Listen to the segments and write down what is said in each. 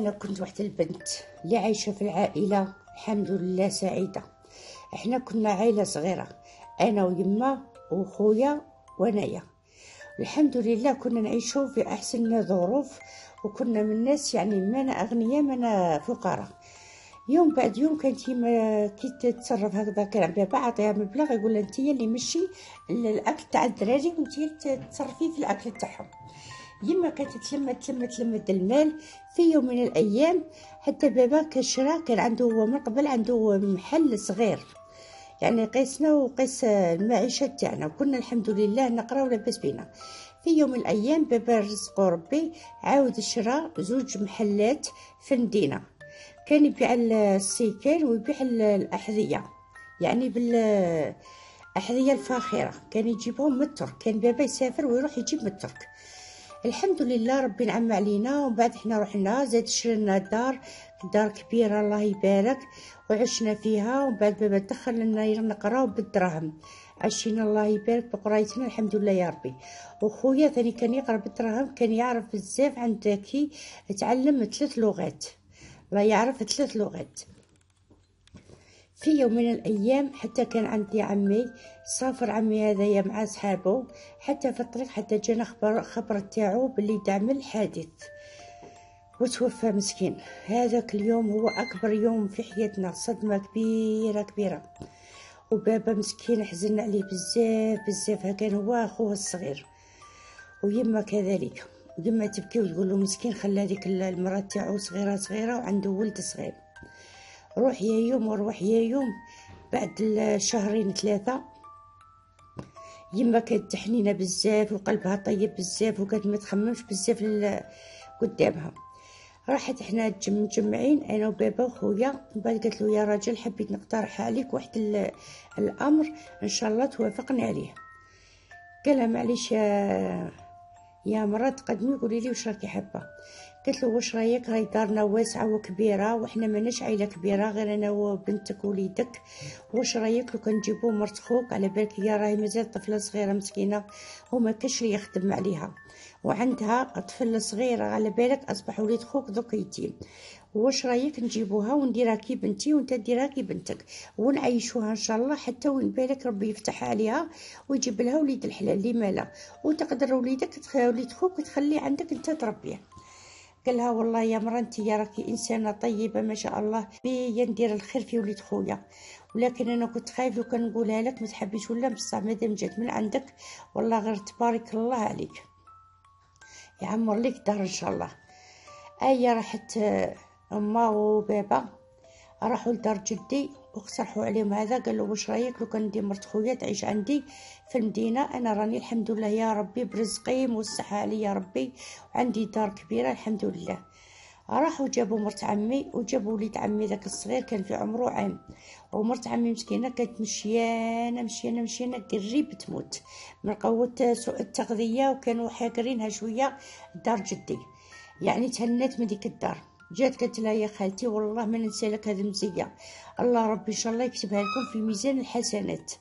انا كنت واحد البنت اللي عايشه في العائله الحمد لله سعيده. احنا كنا عائله صغيره، انا ويما وخويا وانايا. الحمد لله كنا نعيشوا في احسن ظروف، وكنا من الناس يعني مانا اغنياء مانا فقراء. يوم بعد يوم كانت يما كي تتصرف هكذا، كان بابا عطيها مبلغ يقول لها انت اللي مشي الاكل تاع الدراري وانت اللي تصرفي في الاكل تاعهم. يما كانت تلم المال. في يوم من الايام حتى بابا كشرا، كان عنده هو من قبل عنده محل صغير، يعني قيسنا وقيس المعيشه تاعنا، وكنا الحمد لله نقرا ولاباس بينا. في يوم من الايام بابا رزقه ربي عاود شرا زوج محلات في المدينه، كان يبيع السيكل ويبيع الاحذيه، يعني بالاحذيه الفاخره، كان يجيبهم من الترك، كان بابا يسافر ويروح يجيب من الترك. الحمد لله ربي نعم علينا. ومن بعد احنا رحنا زاد شرينا دار كبيره الله يبارك، وعشنا فيها. ومن بعد بابا دخل لنا نقراو بالدراهم، عشينا الله يبارك بقرايتنا الحمد لله يا ربي. وخويا ثاني كان يقرا بالدراهم، كان يعرف بزاف، عند كي تعلم 3 لغات، الله يعرف 3 لغات. في يوم من الايام حتى كان عندي عمي، سافر عمي هذايا مع صحابه، حتى في الطريق حتى جانا خبر تاعو باللي دعمل حادث وتوفى مسكين. هذاك اليوم هو اكبر يوم في حياتنا، صدمه كبيره كبيره. وبابا مسكين حزن عليه بزاف بزاف، كان هو اخوه الصغير، ويما كذلك. يما تبكي وتقول له مسكين خلى هذيك المراه تاعو صغيره وعنده ولد صغير. روح يا يوم وروح يا يوم. بعد 2-3 يما كانت تحنينه بزاف وقلبها طيب بزاف، وكانت ما تخممش بزاف قدامها. راحت احنا مجمعين انا وبابا وخويا. من بعد قالت له يا راجل حبيت نقترح عليك واحد الامر ان شاء الله توافقني عليه. قالها معليش يا مرا تقدمي قولي لي واش راكي حابه. قلت له واش رايك، راهي دارنا واسعه وكبيره، وحنا ماناش عائله كبيره غير انا وبنتك ووليدك، واش رايك لو كان نجيبو مرت خوك، على بالك هي راهي مازال طفله صغيره مسكينه وما كاش اللي يخدم عليها، وعندها طفل صغير على بالك اصبح وليد خوك دوك يتيم، واش رايك نجيبوها ونديرها كي بنتي وانت ديرها كي بنتك، ونعيشوها ان شاء الله حتى وين بالك ربي يفتح عليها ويجيب لها وليد الحلال اللي مالا، وتقدر وليد خوك تخليه عندك انت تربيه. قالها والله يا مرا انت يا راكي انسانه طيبه ما شاء الله، بيا ندير الخير في وليد خويا، ولكن انا كنت خايف لو كان نقولها لك ما تحبيش، ولا بصح مادام جات من عندك والله غير تبارك الله عليك يعمر لك دار ان شاء الله. ايا راحت اما وبابا راحوا لدار جدي واقترحوا عليهم هذا، قالوا واش رايك لو كان ندير مرت خويا تعيش عندي في المدينه، انا راني الحمد لله يا ربي برزقي موسعها عليا ربي، وعندي دار كبيره الحمد لله. راحوا جابوا مرت عمي وجابوا وليد عمي ذاك الصغير كان في عمره عام، ومرت عمي مسكينه كانت مشيانه قريب تموت من قوه سوء التغذيه، وكانوا حاقرينها شويه دار جدي، يعني تهنات من ديك الدار. جات قالت لها يا خالتي والله ما ننسى لك هذه المزيه، الله ربي ان شاء الله يكتبها لكم في ميزان الحسنات.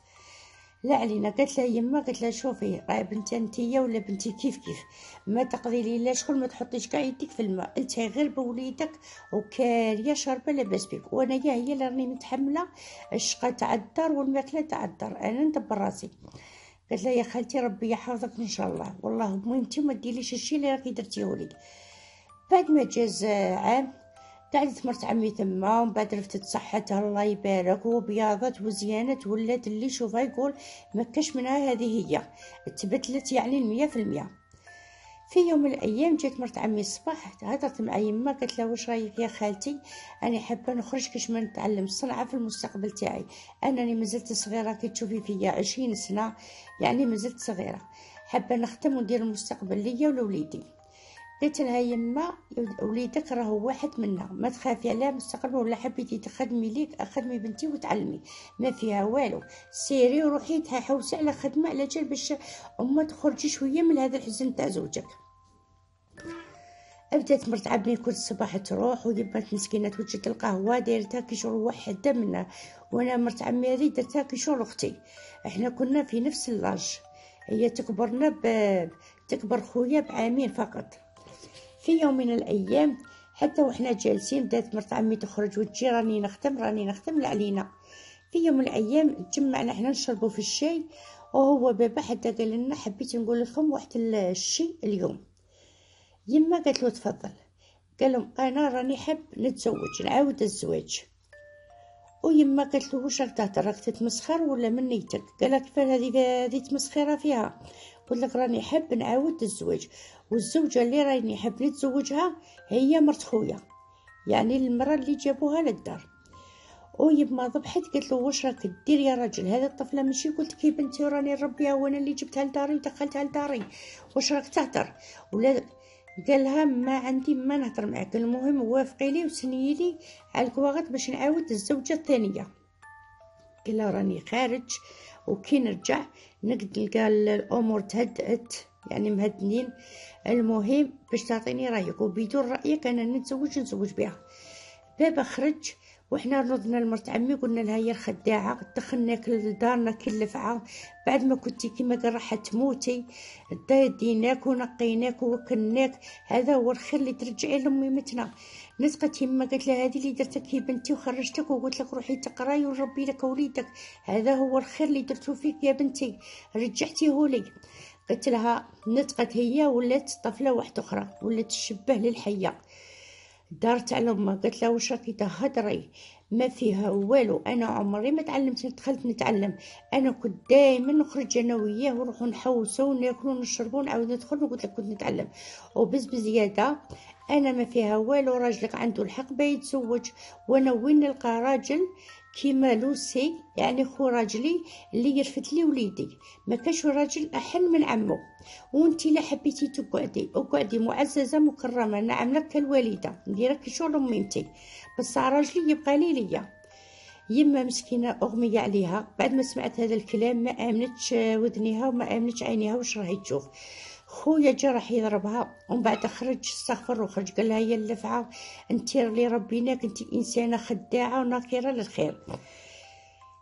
لا علينا. قالت لها يما، قالت لها شوفي راه بنتي انتيا ولا بنتي كيف ما تقضي لي لا شغل، ما تحطيش كاع يديك في الماء، انت غير بوليدك وكاريه شاربه لاباس بك، وانا هي اللي راني متحمله الشقه تاع الدار والماكله تاع الدار، انا ندبر راسي. قالت لها يا خالتي ربي يحفظك ان شاء الله، والله المهم انت ما ديريش الشيء اللي راكي درتيه لي. بعد ما جاز عام قعدت مرت عمي تما، ومن بعد رفتت صحتها الله يبارك وبياضت وزيانت، ولات اللي شوفها يقول ما كاش منها، هذه هي تبدلت يعني 100%. في يوم من الايام جات مرت عمي الصباح هضرت مع يما، قالت لها واش رايك يا خالتي، انا حابه نخرج كاش ما نتعلم الصنعه في المستقبل تاعي، انني مازلت صغيره كي تشوفي فيا 20 سنه، يعني مازلت صغيره، حابه نخدم وندير المستقبل ليا ولوليدي. قلت لها يما وليدك راهو واحد منا، ما تخافي على مستقبل، ولا حبيتي تخدمي ليك اخدمي بنتي وتعلمي ما فيها والو، سيري وروحي حوسي على خدمه على جال باش اما تخرجي شويه من هذا الحزن تاع زوجك. بدات مرت عمي كل صباح تروح وجبت مسكينه توجد القهوه دايرتها كي شغل وحده منا، وانا مرت عمي هذه درتها كي شغل اختي، احنا كنا في نفس اللاج، هي تكبر خويا بعامين فقط. في يوم من الايام حتى وحنا جالسين بدات مرت عمي تخرج وتجي راني نخدم لا علينا. في يوم من الايام تجمعنا حنا نشربوا في الشاي، وهو بابا حتى قال لنا حبيت نقول لكم واحد الشيء اليوم. يما قالت له تفضل. قال لهم انا راني حاب نتزوج، نعاود الزواج. ويما قالت له واش راك تهضر، راك تتمسخر ولا من نيتك؟ قال لها كيفاش هذه تمسخره فيها، قلت لك راني حاب نعاود الزواج، والزوجه اللي راني حاب نتزوجها هي مرت خويا، يعني المراه اللي جابوها للدار. ويما ضبحت قالت له واش راك دير يا راجل، هذا الطفله ماشي قلت لك بنتي وراني نربيها وانا اللي جبتها لداري ودخلتها لداري، واش راك تهضر ولا؟ قال لها ما عندي ما نهضر معاك، المهم وافقي لي وسنيي لي على الكواغط باش نعاود الزوجه الثانيه. قال لها راني خارج وكي نرجع نقد نلقى الامور تهدأت، يعني مهدنين، المهم باش تعطيني رايك وبدون رايك انا نتزوج بها. بابا خرج وحنا نضنا لمرت عمي قلنا لها يا الخداعه دخلناك لدارنا كلفعه بعد ما كنتي كيما قال راح تموتي، ديناك ونقيناك ووكلناك، هذا هو الخير اللي ترجعي لاميمتنا. نسقت يما قالت لها هذه اللي درتك يا بنتي وخرجتك وقلت لك روحي تقراي ونربي لك وليدك، هذا هو الخير اللي درتو فيك يا بنتي، رجعتيه لي. قلت لها نطقت هي ولات طفله واحده اخرى، ولات تشبه للحيه. دارت على امها قالت لها واش راكي تهضري، ما فيها والو، انا عمري ما تعلمت دخلت نتعلم، انا كنت دائما نخرج انا وياه ونروحوا نحوسوا وناكلوا ونشربوا ونعاود ندخل، وقلت لك كنت نتعلم بزياده. انا ما فيها والو، راجلك عنده الحق بيتزوج، وانا وين نلقى راجل كيما لوسي يعني خو راجلي اللي يرفد لي وليدي، ما كاش راجل احن من عمو، وانتي لا حبيتي اقعدي معززه مكرمه، نعم لك كالوالده، نديرك شغل اميمتي، بس راجلي يبقى ليا. يما مسكينه اغمي عليها بعد ما سمعت هذا الكلام، ما امنتش ودنيها وما امنتش عينيها واش راهي تشوف. خويا جا راح يضربها ومن بعد خرج استغفر وخرج قال لها يا اللفعه انت اللي ربيناك، انت انسانه خداعه وناكره للخير.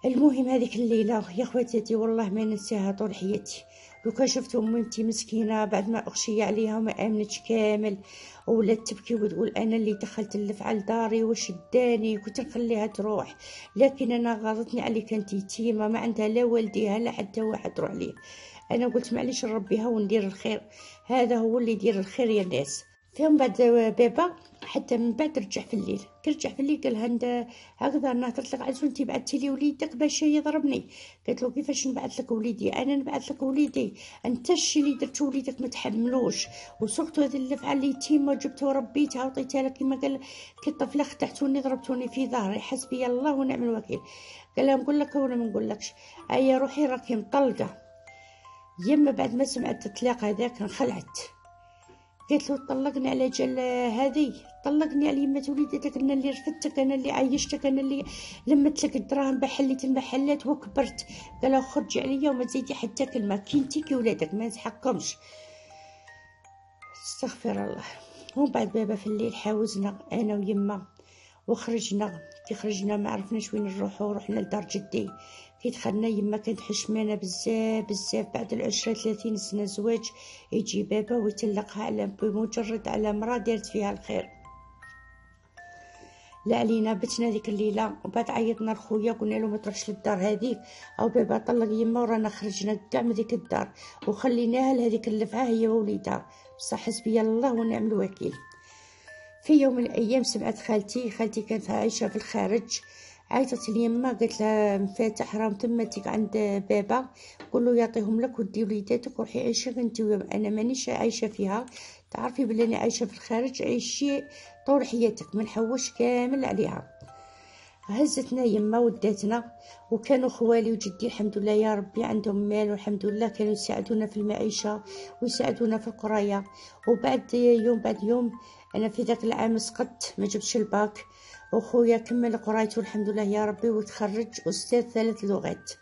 المهم هذيك الليله يا خواتاتي والله ما ننساها طول حياتي، لو كان شفت امي مسكينه بعد ما اغشي عليها وما امنتش كامل، ولات تبكي وتقول انا اللي دخلت اللفعه لداري وشداني، كنت نخليها تروح، لكن انا غلطتني عليك انت يتيمه ما عندها لا والديها لا حتى واحد تروح ليه، انا قلت معليش نربيها وندير الخير، هذا هو اللي يدير الخير يا الناس. فيهم بعد بابا حتى من بعد رجع في الليل، قال لها هكذا نهضرت لك عز وانتي بعثتي لي وليدك باش يضربني. قالت له كيفاش نبعث لك وليدي، انا نبعث لك وليدي، انت الشي اللي درتو وليدك ما تحملوش، وسقتو هذه اللفعه اللي يتيمه جبتها وربيتها وعطيتها لك كما قال كي طفله خدعتوني ضربتوني في ظهري، حسبي الله ونعم الوكيل. قال لها نقول لك ولا ما نقولكش، ايا روحي راكي مطلقه. يما بعد ما سمعت الطلاق هذاك انخلعت، قالت له طلقني على جال هذه، طلقني على يمة وليدتك، انا اللي رفدتك، انا اللي عيشتك، انا اللي لمت لك الدراهم بحليت المحلات وكبرت. قال له خرجي عليا وما تزيدي حتى كلمه، كي انتي كي ولادك ما نسحقكمش. استغفر الله. ومن بعد بابا في الليل حاوزنا انا ويما وخرجنا، كي خرجنا ما عرفناش وين نروحو، رحنا لدار جدي. كي دخلنا يما كانت حشمانه بزاف بعد 30 سنه زواج، يجي بابا ويتلقها على بمجرد على مرا دارت فيها الخير. لا علينا بتنا ديك الليله، وبعد عيطنا لخويا قلنا له ما تروحش للدار هذيك، او بابا طلق يما ورانا خرجنا كاع من ديك الدار وخليناها لهذيك اللفعه هي ووليدها، بصح حسبي الله ونعم الوكيل. في يوم من الايام سمعت خالتي كانت عايشه في الخارج، عيطت ليما قالت لها مفاتح راهم تمتك عند بابا، قول له يعطيهم لك ودي وليداتك وروحي عيشي انت، انا مانيش عايشه فيها، تعرفي بلي انا عايشه في الخارج، عيشي طول حياتك ما نحوش كامل عليها. هزتنا يما وداتنا، وكانوا خوالي وجدي الحمد لله يا ربي عندهم مال والحمد لله، كانوا يساعدونا في المعيشه ويساعدونا في القرايه. وبعد يوم انا في ذاك العام سقطت ما جبتش الباك، وخويا كمل قرايته الحمد لله يا ربي وتخرج استاذ 3 لغات،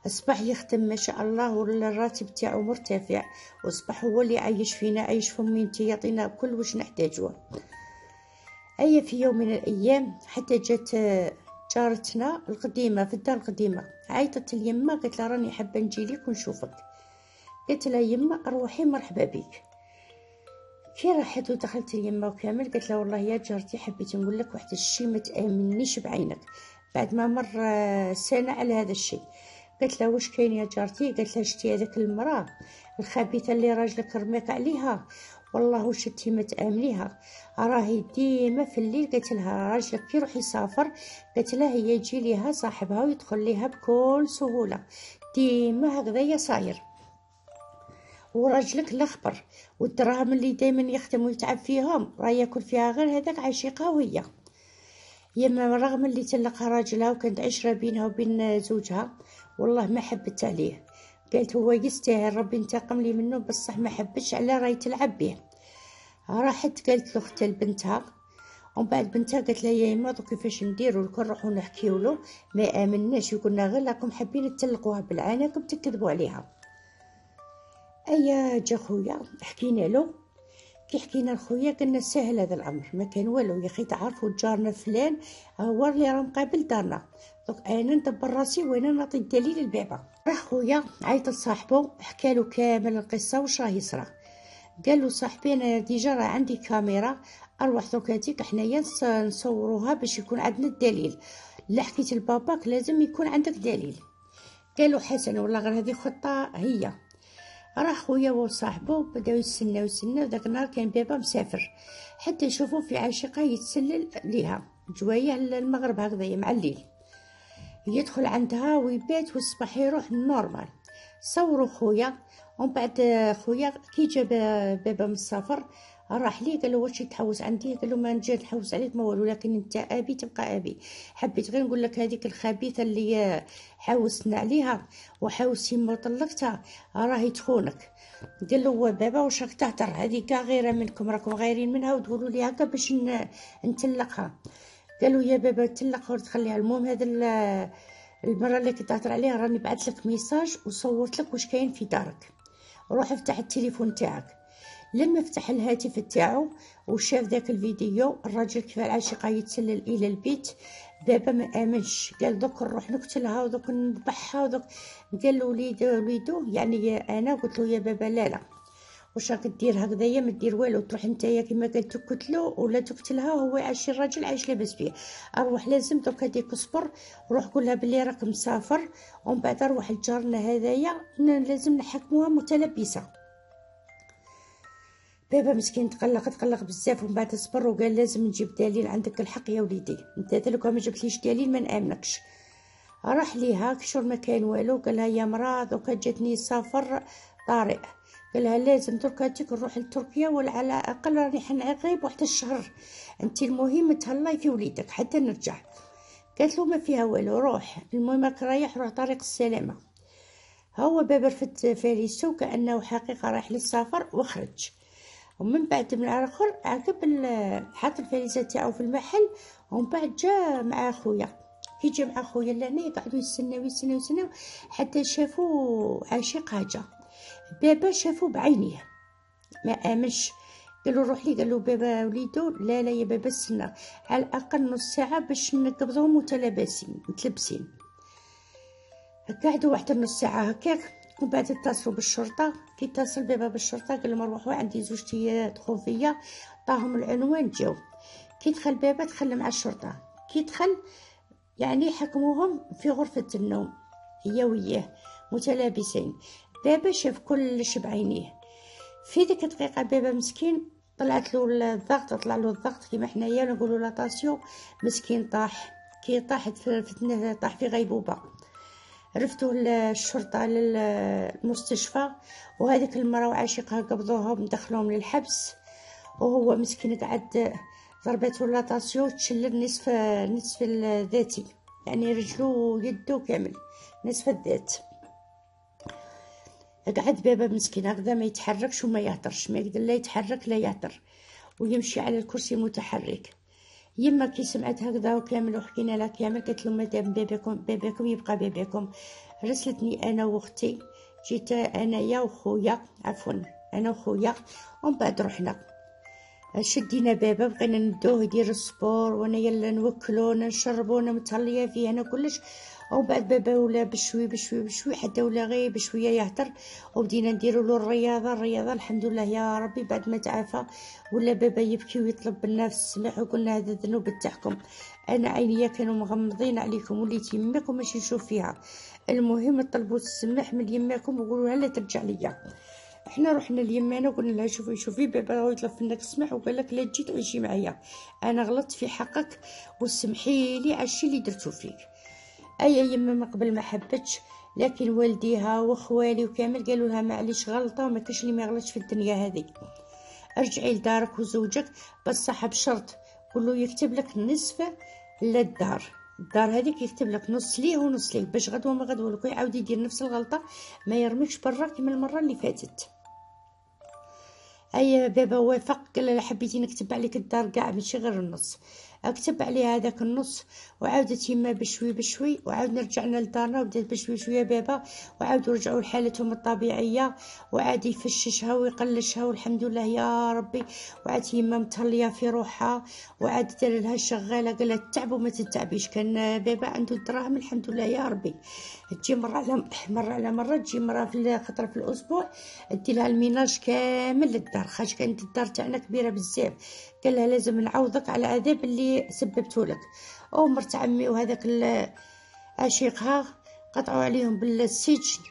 اصبح يخدم ما شاء الله والراتب تاعو مرتفع، واصبح هو اللي عايش فينا، عايش في امينتي، يعطينا كل واش نحتاجوه. اي في يوم من الايام حتى جات جارتنا القديمه في الدار القديمه، عيطت اليما قالت لها راني حابه نجي لك ونشوفك. قلت لها يما روحي مرحبا بك. كي راحت ودخلت يما وكامل قالت لها والله يا جارتي حبيت نقول لك واحد الشيء ما تامنيش بعينك. بعد ما مر سنه على هذا الشيء قالت لها واش كاين يا جارتي؟ قالت لها شتي هذاك المراه الخبيثه اللي راجلك رماك عليها؟ والله واش انتي ما تامنيها، راهي ديما في الليل. قالت لها راجلك كي يروح يسافر قالت لها هي يجي ليها صاحبها ويدخل ليها بكل سهوله، ديما هكذايا صاير. وراجلك لا خبر، والدراهم اللي دايما يخدم ويتعب فيهم راه ياكل فيها غير هذاك عشيقها وهي. يما رغم اللي طلقها راجلها وكانت عشرة بينها وبين زوجها والله ما حبت عليه. قالت هو يستاهل ربي انتقم لي منه، بصح ما حبتش على راهي تلعب به. راحت قالت له اختها لبنتها، ومن بعد بنتها قالت لها يا يما دوك كيفاش نديروا لكم نروحوا نحكيوا له ما امناش، يقولنا غير راكم حابين تطلقوها بالعناكم تكذبوا عليها. ايا جا خويا حكينا له، كي حكينا لخويا قلنا سهل هذا الامر ما كان والو يا اخي، تعرفوا جارنا فلان هو اللي راه مقابل دارنا، دوك انا ندبر راسي وانا نعطي الدليل البابا. راح خويا عيط لصاحبو حكالو كامل القصه واش راه يصرى. قال له صاحبي انا ديجا راه عندي كاميرا، اروح دوك هاتيك حنايا نصوروها باش يكون عندنا الدليل، لا حكيت لباباك لازم يكون عندك دليل. قالوا حسن والله غير هذه خطه هي. راح خويا وصاحبه بداو يستناو داك النهار كان بابا مسافر حتى يشوفوا في عاشقه يتسلل ليها جوايه المغرب هكذايا مع الليل، يدخل عندها ويبات والصباح يروح نورمال. صوروا خويا. ومن بعد خويا كي جا بابا من السفر راح ليه قال له واش تحوس عندي؟ قال له ما نجي نحوس عليك ما والو، لكن انت ابي تبقى ابي، حبيت غير نقول لك هذيك الخبيثه اللي حاوسنا عليها وحاوسي ما طلقتها راهي تخونك. قال له بابا واش راك تهضر؟ هذيك غيره منكم، راكم غايرين منها وتقولوا لي هكا باش نطلقها. قالوا يا بابا تطلقها وتخليها. المهم هذا المره اللي كنت تهضر عليها راني بعثت لك ميساج وصورت لك واش كاين في دارك، روح افتح التليفون تاعك. لما فتح الهاتف تاعو وشاف ذاك الفيديو الراجل كيف العاشقه يتسلل الى البيت، بابا ما امنش، قال دوك نروح نقتلها ودوك نذبحها ودوك. قال له وليدو يعني انا قلت له يا بابا لا واش راك دير هكذايا؟ ما دير والو، تروح نتايا كيما قال تقتلو ولا تقتلها، هو عايش الراجل عايش لاباس بيه. اروح لازم دوك هديك اصبر، روح قولها بلي راك مسافر، ومن بعد روح لجارنا هذايا لازم نحكموها متلبسه. بابا مسكين تقلق بزاف، ومن بعد صبر وقال لازم نجيب دليل، عندك الحق يا وليدي، انت لو ما جبتليش دليل ما نامنكش. راح ليها كشور ما كان والو، قال لها يا مرا دوكا جاتني سفر طارئ، قال لها لازم دركا تجيك نروح لتركيا ولا على الاقل راني حنغيب واحد الشهر، انت المهم تهلاي في وليدك حتى نرجع. قالت له ما فيها والو روح، المهم راك رايح روح طريق السلامه. هو بابا رفد فارسو كانه حقيقه رايح للسفر وخرج. ومن بعد من الاخر عقب حط الفريسه تاعو في المحل، ومن بعد جا مع خويا. كي جا مع خويا لهنا قعدوا يستناو حتى شافوا عاشقها جا. بابا شافوا بعينيه ما امنش، قالوا روح لي، قالوا بابا وليدو لا يا بابا استنى على الاقل نص ساعه باش نقبضوهم متلبسين. قعدوا واحد نص ساعه هكاك، ومن بعد اتصلوا بالشرطه. كي اتصل بابا بالشرطه قال لهم روحوا عندي زوجتي تخون فيا، عطاهم العنوان جاو. كي دخل بابا دخل مع الشرطه، كي دخل يعني حكموهم في غرفه النوم هي وياه متلابسين. بابا شاف كلش بعينيه. في ديك الدقيقه بابا مسكين طلع له الضغط كيما حنايا نقولوا لاطاسيو، مسكين طاح. كي طاح في غيبوبه. رفتوا الشرطه للمستشفى، وهذيك المراه وعاشقها قبضوهم دخلوهم للحبس، وهو مسكين قعد ضربته لاطاسيو تشلل نصف الذاتي، يعني رجلو ويدو كامل نصف الذات. قعد بابا مسكين هكذا ما يتحركش وما يهدرش، ما يقدر لا يتحرك لا يهدر، ويمشي على الكرسي متحرك. يما كي سمعت هكذا وكامل وحكينا لها كامل قالت له مادام باباكم يبقى باباكم. رسلتني انا واختي، جيت انايا وخويا، عفوا انا وخويا، ومن بعد رحنا. شدينا بابا بقينا ندوه يدير السبور، وانا يلا نوكلو نشربو انا متهليه فيه انا كلش. ومن بعد بابا ولا بشوي بشوي بشوي حتى ولا غير بشويه يهدر، وبدينا نديرو له الرياضه الحمد لله يا ربي. بعد ما تعافى ولا بابا يبكي ويطلب لنا في السماح، وقلنا هذا الذنوب تاعكم، انا عينيا كانوا مغمضين عليكم وليت يماكم ماشي نشوف فيها. المهم طلبوا السماح من يماكم وقولوا لها لا ترجع ليا. احنا رحنا ليمانا وقلنا لها شوفي بابا هو يطلب منك السماح وقال لك لا تجي تعيشي معايا، انا غلطت في حقك وسمحي لي على الشيء اللي درتو فيك. اي يما ما قبل ما حبتش، لكن والديها وخوالي وكامل قالوا لها معليش غلطه وما كاش اللي ما يغلطش في الدنيا هذه، ارجعي لدارك وزوجك، بصح بشرط قولوا يكتب لك نصف للدار، الدار هذيك يكتب لك نص ليه ونص ليه، باش غدوه ما غدوه لك يعاود يدير نفس الغلطه ما يرميكش برا كيما المره اللي فاتت. اي بابا وافق، قال لها حبيتي نكتب عليك الدار كاع ماشي غير النص، اكتب عليها هذاك النص. وعاودت يما بشوي بشوي وعاودنا رجعنا لدارنا وبدات بشوي شويه بابا وعاودوا رجعوا لحالتهم الطبيعيه، وعاد يفششها ويقلشها والحمد لله يا ربي. وعاد يما متهليه في روحها، وعاد دار لها شغاله قال لها تعب وما تتعبيش. كان بابا عنده الدراهم الحمد لله يا ربي، تجي مره على مره تجي مره في خطره في الاسبوع دير لها الميناج كامل للدار، خاطر كانت الدار تاعنا كبيره بزاف. قال لها لازم نعوضك على العذاب اللي سببته لك. او مرت عمي وهذاك عشيقها قطعوا عليهم بالسجن،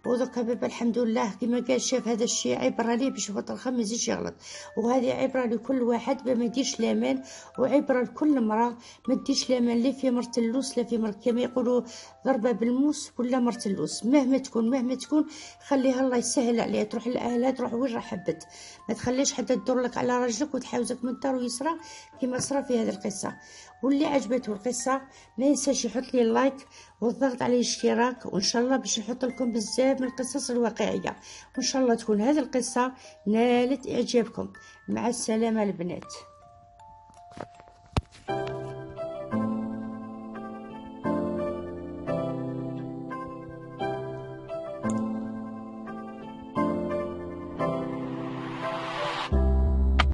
ودركا بابا الحمد لله كما قال شاف هذا الشيء عبره ليه باش يفوت الخم ما يزيدش يغلط. وهذه عبره لكل واحد ما يديرش لامان، وعبره لكل امراه ما تديرش لامان لا في مرت اللوس لا في مرت كما يقولوا ضربه بالموس ولا مرت اللوس. مهما تكون خليها الله يسهل عليها، تروح لاهلها تروح وين راح حبت، ما تخليش حتى تدور لك على رجلك وتحاوزك من الدار ويسرى كما صرا في هذه القصه. واللي عجبته القصه ما ينساش يحط لي اللايك والضغط على الاشتراك، وان شاء الله باش نحط لكم بزاف من القصص الواقعيه، وان شاء الله تكون هذه القصه نالت اعجابكم. مع السلامه البنات.